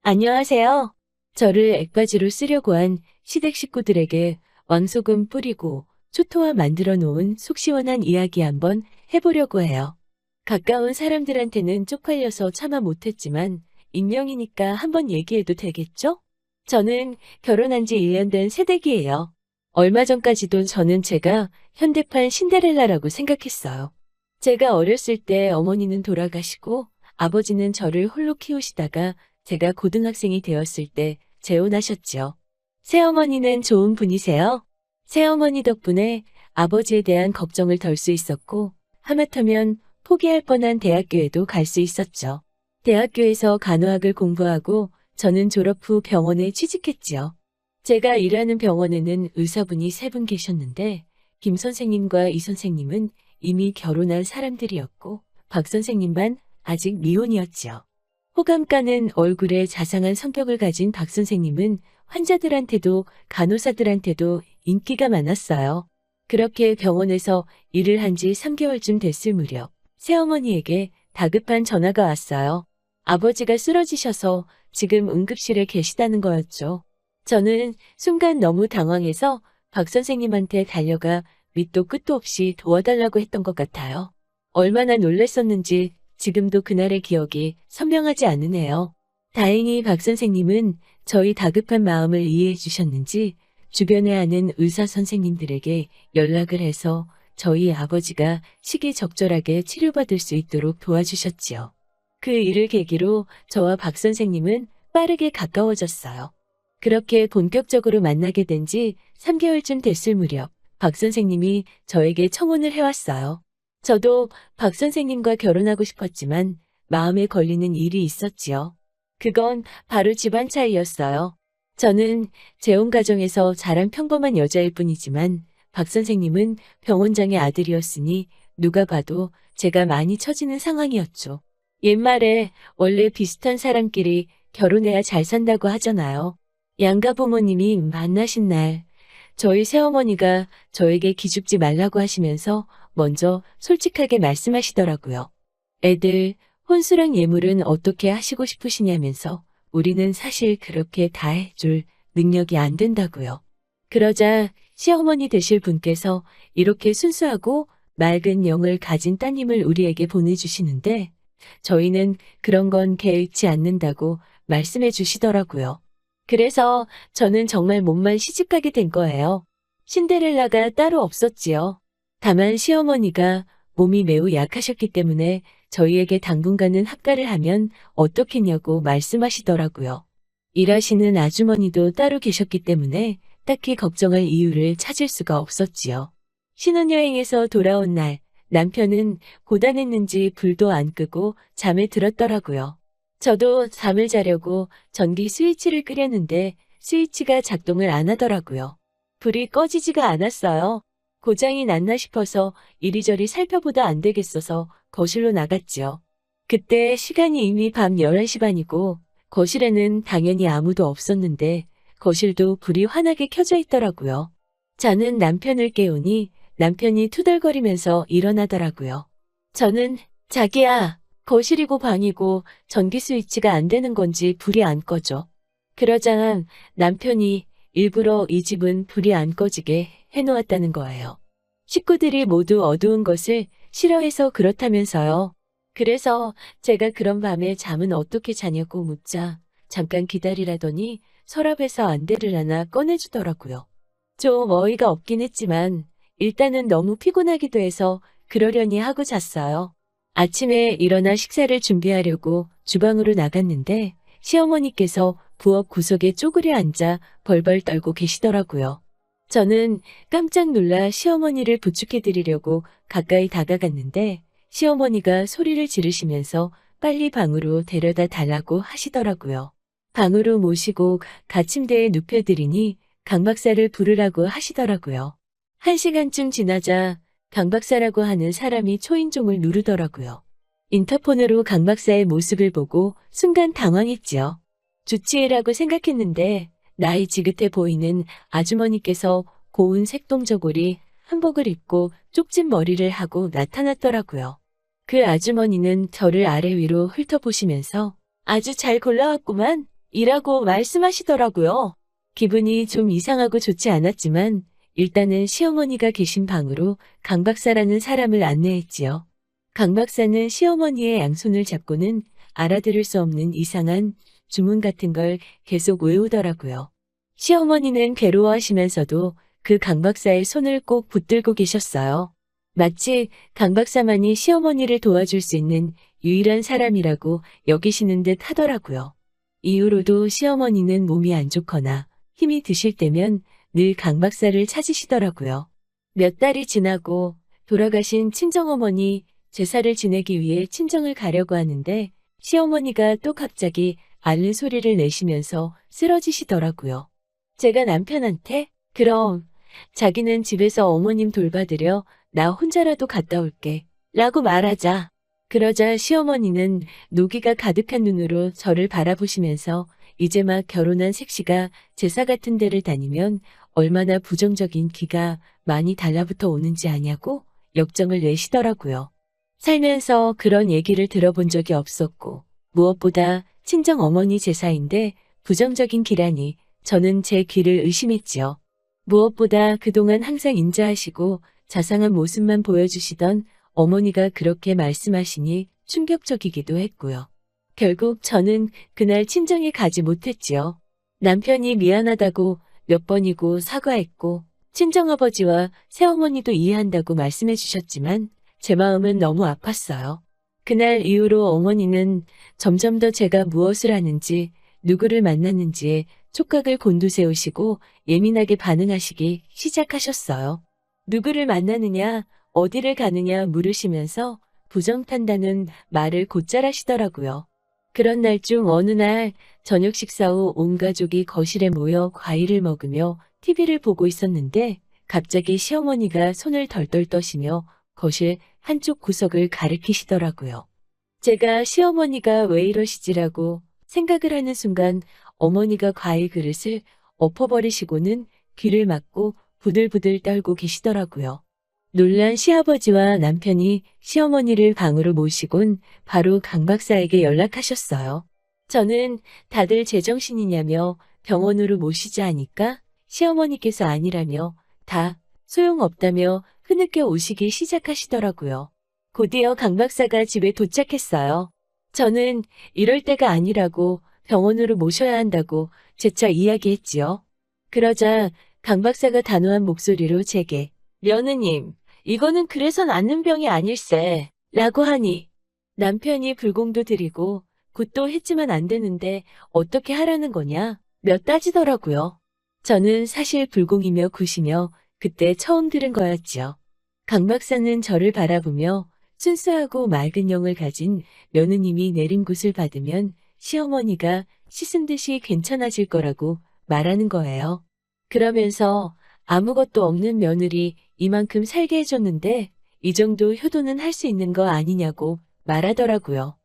안녕하세요. 저를 액바지로 쓰려고 한 시댁 식구들에게 왕소금 뿌리고 초토화 만들어 놓은 속 시원한 이야기 한번 해보려고 해요. 가까운 사람들한테는 쪽팔려서 차마 못했지만 익명이니까 한번 얘기해도 되겠죠? 저는 결혼한 지 1년 된 새댁이에요. 얼마 전까지도 저는 제가 현대판 신데렐라라고 생각했어요. 제가 어렸을 때 어머니는 돌아가시고 아버지는 저를 홀로 키우시다가 제가 고등학생이 되었을 때 재혼하셨죠. 새어머니는 좋은 분이세요? 새어머니 덕분에 아버지에 대한 걱정을 덜 수 있었고 하마터면 포기할 뻔한 대학교에도 갈 수 있었죠. 대학교에서 간호학을 공부하고 저는 졸업 후 병원에 취직했지요. 제가 일하는 병원에는 의사분이 3분 계셨는데 김 선생님과 이 선생님은 이미 결혼한 사람들이었고 박 선생님만 아직 미혼이었지요. 호감가는 얼굴에 자상한 성격을 가진 박 선생님은 환자들한테도 간호사들한테도 인기가 많았어요. 그렇게 병원에서 일을 한 지 3개월쯤 됐을 무렵 새어머니에게 다급한 전화가 왔어요. 아버지가 쓰러지셔서 지금 응급실에 계시다는 거였죠. 저는 순간 너무 당황해서 박 선생님한테 달려가 밑도 끝도 없이 도와달라고 했던 것 같아요. 얼마나 놀랐었는지 지금도 그날의 기억이 선명하지 않으네요. 다행히 박 선생님은 저희 다급한 마음을 이해해 주셨는지 주변에 아는 의사 선생님들에게 연락을 해서 저희 아버지가 시기적절하게 치료받을 수 있도록 도와주셨지요. 그 일을 계기로 저와 박 선생님은 빠르게 가까워졌어요. 그렇게 본격적으로 만나게 된 지 3개월쯤 됐을 무렵 박 선생님이 저에게 청혼을 해왔어요. 저도 박 선생님과 결혼하고 싶었지만 마음에 걸리는 일이 있었지요. 그건 바로 집안 차이였어요. 저는 재혼 가정에서 자란 평범한 여자일 뿐이지만 박 선생님은 병원장의 아들이었으니 누가 봐도 제가 많이 처지는 상황이었죠. 옛말에 원래 비슷한 사람끼리 결혼해야 잘 산다고 하잖아요. 양가 부모님이 만나신 날 저희 새어머니가 저에게 기죽지 말라고 하시면서 먼저 솔직하게 말씀하시더라고요. 애들, 혼수랑 예물은 어떻게 하시고 싶으시냐면서 우리는 사실 그렇게 다 해줄 능력이 안 된다고요. 그러자 시어머니 되실 분께서 이렇게 순수하고 맑은 영을 가진 따님을 우리에게 보내주시는데 저희는 그런 건 개의치 않는다고 말씀해 주시더라고요. 그래서 저는 정말 몸만 시집가게 된 거예요. 신데렐라가 따로 없었지요. 다만 시어머니가 몸이 매우 약하셨기 때문에 저희에게 당분간은 합가를 하면 어떻겠냐고 말씀하시더라고요. 일하시는 아주머니도 따로 계셨기 때문에 딱히 걱정할 이유를 찾을 수가 없었지요. 신혼여행에서 돌아온 날 남편은 고단했는지 불도 안 끄고 잠에 들었더라고요. 저도 잠을 자려고 전기 스위치를 끄려는데 스위치가 작동을 안 하더라고요. 불이 꺼지지가 않았어요. 고장이 났나 싶어서 이리저리 살펴보다 안 되겠어서 거실로 나갔지요. 그때 시간이 이미 밤 11시 반이고 거실에는 당연히 아무도 없었는데 거실도 불이 환하게 켜져 있더라고요. 자는 남편을 깨우니 남편이 투덜거리면서 일어나더라고요. 저는 자기야, 거실이고 방이고 전기 스위치가 안 되는 건지 불이 안 꺼져. 그러자 남편이 일부러 이 집은 불이 안 꺼지게 해놓았다는 거예요. 식구들이 모두 어두운 것을 싫어해서 그렇다면서요. 그래서 제가 그런 밤에 잠은 어떻게 자냐고 묻자 잠깐 기다리라더니 서랍에서 안대를 하나 꺼내주더라고요. 좀 어이가 없긴 했지만 일단은 너무 피곤하기도 해서 그러려니 하고 잤어요. 아침에 일어나 식사를 준비하려고 주방으로 나갔는데 시어머니께서 부엌 구석에 쪼그려 앉아 벌벌 떨고 계시더라고요. 저는 깜짝 놀라 시어머니를 부축해드리려고 가까이 다가갔는데 시어머니가 소리를 지르시면서 빨리 방으로 데려다 달라고 하시더라고요. 방으로 모시고 가침대에 눕혀드리니 강 박사를 부르라고 하시더라고요. 1시간쯤 지나자 강 박사라고 하는 사람이 초인종을 누르더라고요. 인터폰으로 강 박사의 모습을 보고 순간 당황했지요. 주치의라고 생각했는데 나이 지긋해 보이는 아주머니께서 고운 색동저고리 한복을 입고 쪽진 머리를 하고 나타났더라고요. 그 아주머니는 저를 아래 위로 훑어보시면서 아주 잘 골라왔구만. 이라고 말씀하시더라고요. 기분이 좀 이상하고 좋지 않았지만 일단은 시어머니가 계신 방으로 강 박사라는 사람을 안내했지요. 강 박사는 시어머니의 양손을 잡고는 알아들을 수 없는 이상한 주문 같은 걸 계속 외우더라고요. 시어머니는 괴로워하시면서도 그 강 박사의 손을 꼭 붙들고 계셨어요. 마치 강 박사만이 시어머니를 도와줄 수 있는 유일한 사람이라고 여기시는 듯 하더라고요. 이후로도 시어머니는 몸이 안 좋거나 힘이 드실 때면 늘 강 박사를 찾으시더라고요. 몇 달이 지나고 돌아가신 친정어머니 제사를 지내기 위해 친정을 가려고 하는데 시어머니가 또 갑자기 앓는 소리를 내시면서 쓰러지시더라고요. 제가 남편한테 그럼 자기는 집에서 어머님 돌봐드려 나 혼자라도 갔다 올게 라고 말하자. 그러자 시어머니는 노기가 가득한 눈으로 저를 바라보시면서 이제 막 결혼한 색시가 제사 같은 데를 다니면 얼마나 부정적인 기가 많이 달라붙어 오는지 아냐고 역정을 내시더라고요. 살면서 그런 얘기를 들어본 적이 없었고 무엇보다 친정 어머니 제사인데 부정적인 기라니 저는 제 귀를 의심했지요. 무엇보다 그동안 항상 인자하시고 자상한 모습만 보여주시던 어머니가 그렇게 말씀하시니 충격적이기도 했고요. 결국 저는 그날 친정에 가지 못했지요. 남편이 미안하다고 몇 번이고 사과했고 친정아버지와 새어머니도 이해한다고 말씀해 주셨지만 제 마음은 너무 아팠어요. 그날 이후로 어머니는 점점 더 제가 무엇을 하는지 누구를 만났는지에 촉각을 곤두세우시고 예민하게 반응하시기 시작하셨어요. 누구를 만나느냐, 어디를 가느냐 물으시면서 부정탄다는 말을 곧잘 하시더라고요. 그런 날 중 어느 날 저녁 식사 후 온 가족이 거실에 모여 과일을 먹으며 TV를 보고 있었는데 갑자기 시어머니가 손을 덜덜 떠시며 거실 한쪽 구석을 가리키시더라고요. 제가 시어머니가 왜 이러시지라고 생각을 하는 순간 어머니가 과일 그릇을 엎어버리시고는 귀를 막고 부들부들 떨고 계시더라고요. 놀란 시아버지와 남편이 시어머니를 방으로 모시곤 바로 강 박사에게 연락하셨어요. 저는 다들 제정신이냐며 병원으로 모시자 하니까 시어머니께서 아니라며 다 소용없다며 흐느껴 오시기 시작하시더라고요. 곧이어 강 박사가 집에 도착했어요. 저는 이럴 때가 아니라고 병원으로 모셔야 한다고 재차 이야기했지요. 그러자 강 박사가 단호한 목소리로 제게 며느님, 이거는 그래서 낫는 병이 아닐세 라고 하니 남편이 불공도 드리고 굿도 했지만 안 되는데 어떻게 하라는 거냐 몇 따지더라고요. 저는 사실 불공이며 굿이며 그때 처음 들은 거였지요. 강 박사는 저를 바라보며 순수하고 맑은 영을 가진 며느님이 내린 굿을 받으면 시어머니가 씻은 듯이 괜찮아질 거라고 말하는 거예요. 그러면서 아무것도 없는 며느리 이만큼 살게 해줬는데 이 정도 효도는 할 수 있는 거 아니냐고 말하더라고요.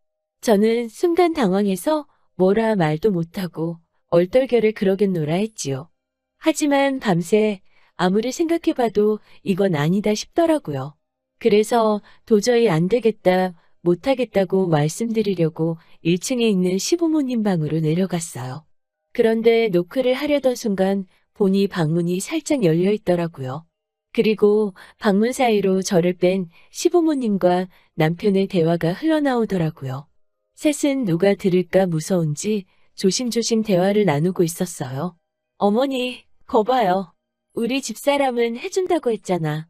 저는 순간 당황해서 뭐라 말도 못하고 얼떨결에 그러겠노라 했지요. 하지만 밤새 아무리 생각해봐도 이건 아니다 싶더라고요. 그래서 도저히 안 되겠다, 못하겠다고 말씀드리려고 1층에 있는 시부모님 방으로 내려갔어요. 그런데 노크를 하려던 순간 보니 방문이 살짝 열려 있더라고요. 그리고 방문 사이로 저를 뺀 시부모님과 남편의 대화가 흘러나오더라고요. 셋은 누가 들을까 무서운지 조심조심 대화를 나누고 있었어요. 어머니, 거봐요. 우리 집사람은 해준다고 했잖아.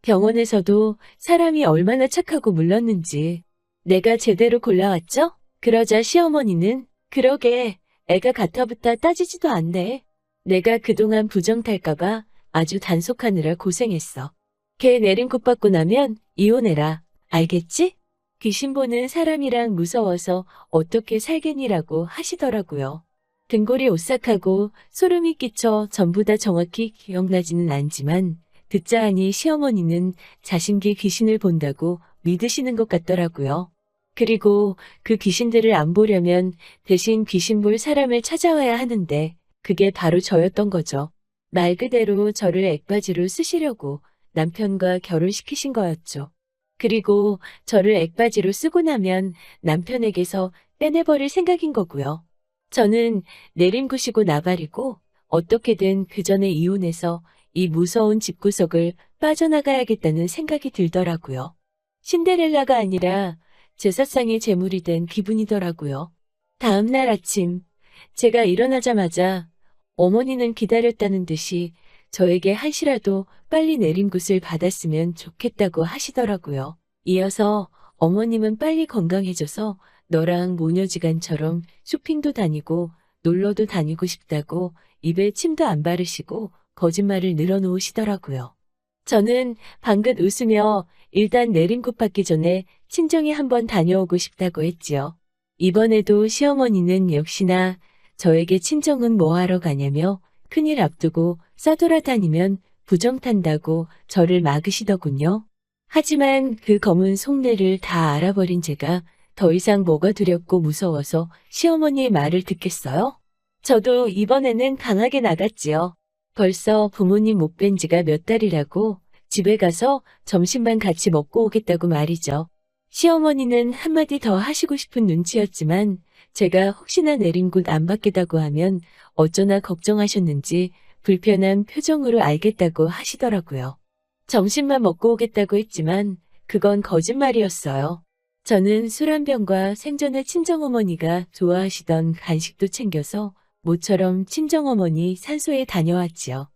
병원에서도 사람이 얼마나 착하고 물렀는지 내가 제대로 골라왔죠? 그러자 시어머니는 그러게 애가 같아붙다 따지지도 않네. 내가 그동안 부정 탈까봐 아주 단속하느라 고생했어. 걔 내린 굿 받고 나면 이혼해라. 알겠지? 귀신 보는 사람이랑 무서워서 어떻게 살겠니라고 하시더라고요. 등골이 오싹하고 소름이 끼쳐 전부 다 정확히 기억나지는 않지만 듣자 하니 시어머니는 자신기 귀신을 본다고 믿으시는 것 같더라고요. 그리고 그 귀신들을 안 보려면 대신 귀신 볼 사람을 찾아와야 하는데 그게 바로 저였던 거죠. 말 그대로 저를 액바지로 쓰시려고 남편과 결혼시키신 거였죠. 그리고 저를 액바지로 쓰고 나면 남편에게서 빼내버릴 생각인 거고요. 저는 내림굿이고 나발이고 어떻게든 그 전에 이혼해서 이 무서운 집구석을 빠져나가야겠다는 생각이 들더라고요. 신데렐라가 아니라 제사상의 제물이 된 기분이더라고요. 다음 날 아침, 제가 일어나자마자 어머니는 기다렸다는 듯이 저에게 한시라도 빨리 내림굿을 받았으면 좋겠다고 하시더라고요. 이어서 어머님은 빨리 건강해져서 너랑 모녀지간처럼 쇼핑도 다니고 놀러도 다니고 싶다고 입에 침도 안 바르시고 거짓말을 늘어놓으시더라고요. 저는 방긋 웃으며 일단 내림굿 받기 전에 친정에 한번 다녀오고 싶다고 했지요. 이번에도 시어머니는 역시나 저에게 친정은 뭐하러 가냐며 큰일 앞두고 싸돌아다니면 부정 탄다고 저를 막으시더군요. 하지만 그 검은 속내를 다 알아버린 제가 더 이상 뭐가 두렵고 무서워서 시어머니의 말을 듣겠어요? 저도 이번에는 강하게 나갔지요. 벌써 부모님 못 뵌 지가 몇 달이라고 집에 가서 점심만 같이 먹고 오겠다고 말이죠. 시어머니는 한마디 더 하시고 싶은 눈치였지만 제가 혹시나 내림굿 안 받겠다고 하면 어쩌나 걱정하셨는지 불편한 표정으로 알겠다고 하시더라고요. 점심만 먹고 오겠다고 했지만 그건 거짓말이었어요. 저는 술 한 병과 생전에 친정어머니가 좋아하시던 간식도 챙겨서 모처럼 친정어머니 산소에 다녀왔지요.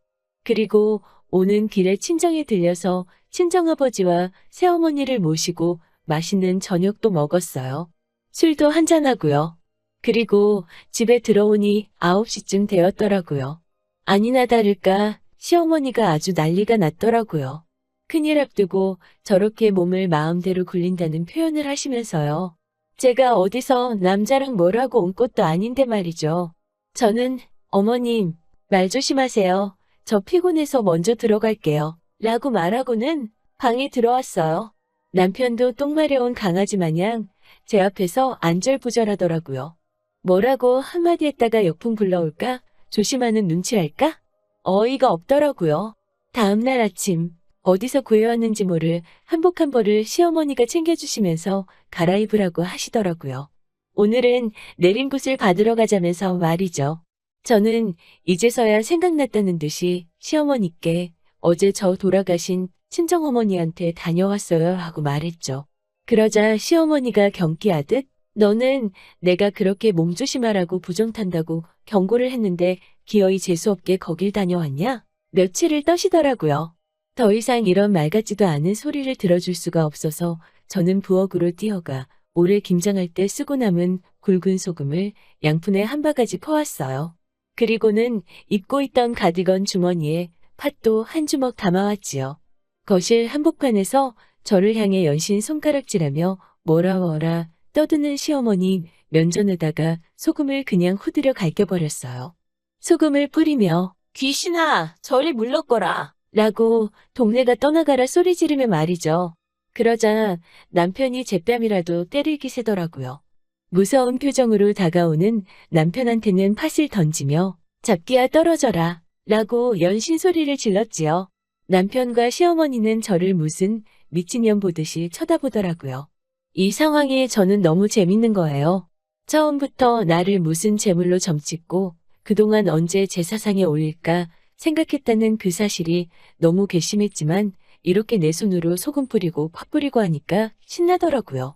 그리고 오는 길에 친정에 들려서 친정아버지와 새어머니를 모시고 맛있는 저녁도 먹었어요. 술도 한잔하고요. 그리고 집에 들어오니 9시쯤 되었더라고요. 아니나 다를까 시어머니가 아주 난리가 났더라고요. 큰일 앞두고 저렇게 몸을 마음대로 굴린다는 표현을 하시면서요. 제가 어디서 남자랑 뭐라고 온 것도 아닌데 말이죠. 저는 어머님 말 조심하세요. 저 피곤해서 먼저 들어갈게요. 라고 말하고는 방에 들어왔어요. 남편도 똥 마려운 강아지 마냥 제 앞에서 안절부절하더라고요. 뭐라고 한마디 했다가 역풍 불러올까? 조심하는 눈치랄까? 어이가 없더라고요. 다음날 아침 어디서 구해왔는지 모를 한복 한 벌을 시어머니가 챙겨주시면서 갈아입으라고 하시더라고요. 오늘은 내림굿을 받으러 가자면서 말이죠. 저는 이제서야 생각났다는 듯이 시어머니께 어제 저 돌아가신 친정어머니한테 다녀왔어요 하고 말했죠. 그러자 시어머니가 경기하듯 너는 내가 그렇게 몸조심하라고 부정탄다고 경고를 했는데 기어이 재수없게 거길 다녀왔냐? 며칠을 떠시더라고요. 더 이상 이런 말 같지도 않은 소리를 들어줄 수가 없어서 저는 부엌으로 뛰어가 올해 김장할 때 쓰고 남은 굵은 소금을 양푼에 한 바가지 퍼왔어요. 그리고는 입고 있던 가디건 주머니에 팥도 한 주먹 담아왔지요. 거실 한복판에서 저를 향해 연신 손가락질하며 뭐라 떠드는 시어머니 면전에다가 소금을 그냥 후드려 갈겨버렸어요. 소금을 뿌리며 귀신아 저리 물러거라 라고 동네가 떠나가라 소리 지르며 말이죠. 그러자 남편이 제 뺨이라도 때릴 기세더라고요. 무서운 표정으로 다가오는 남편한테는 팥을 던지며 잡기야 떨어져라 라고 연신 소리를 질렀지요. 남편과 시어머니는 저를 무슨 미친년 보듯이 쳐다보더라고요. 이 상황이 저는 너무 재밌는 거예요. 처음부터 나를 무슨 제물로 점찍고 그동안 언제 제사상에 올릴까 생각했다는 그 사실이 너무 괘씸했지만 이렇게 내 손으로 소금 뿌리고 팥 뿌리고 하니까 신나더라고요.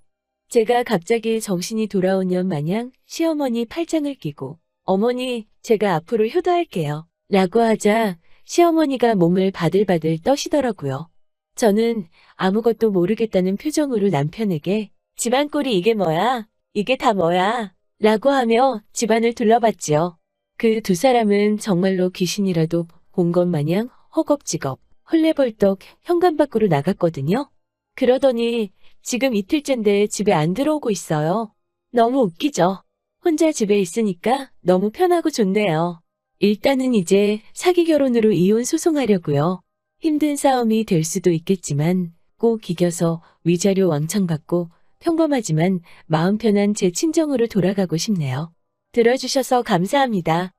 제가 갑자기 정신이 돌아온 년 마냥 시어머니 팔짱을 끼고 어머니 제가 앞으로 효도할게요 라고 하자 시어머니가 몸을 바들바들 떠시더라고요. 저는 아무것도 모르겠다는 표정으로 남편에게 집안 꼴이 이게 뭐야? 이게 다 뭐야? 라고 하며 집안을 둘러봤지요. 그 두 사람은 정말로 귀신이라도 본 것 마냥 허겁지겁 헐레벌떡 현관 밖으로 나갔거든요. 그러더니 지금 이틀째인데 집에 안 들어오고 있어요. 너무 웃기죠? 혼자 집에 있으니까 너무 편하고 좋네요. 일단은 이제 사기 결혼으로 이혼 소송하려고요. 힘든 싸움이 될 수도 있겠지만 꼭 이겨서 위자료 왕창 받고 평범하지만 마음 편한 제 친정으로 돌아가고 싶네요. 들어주셔서 감사합니다.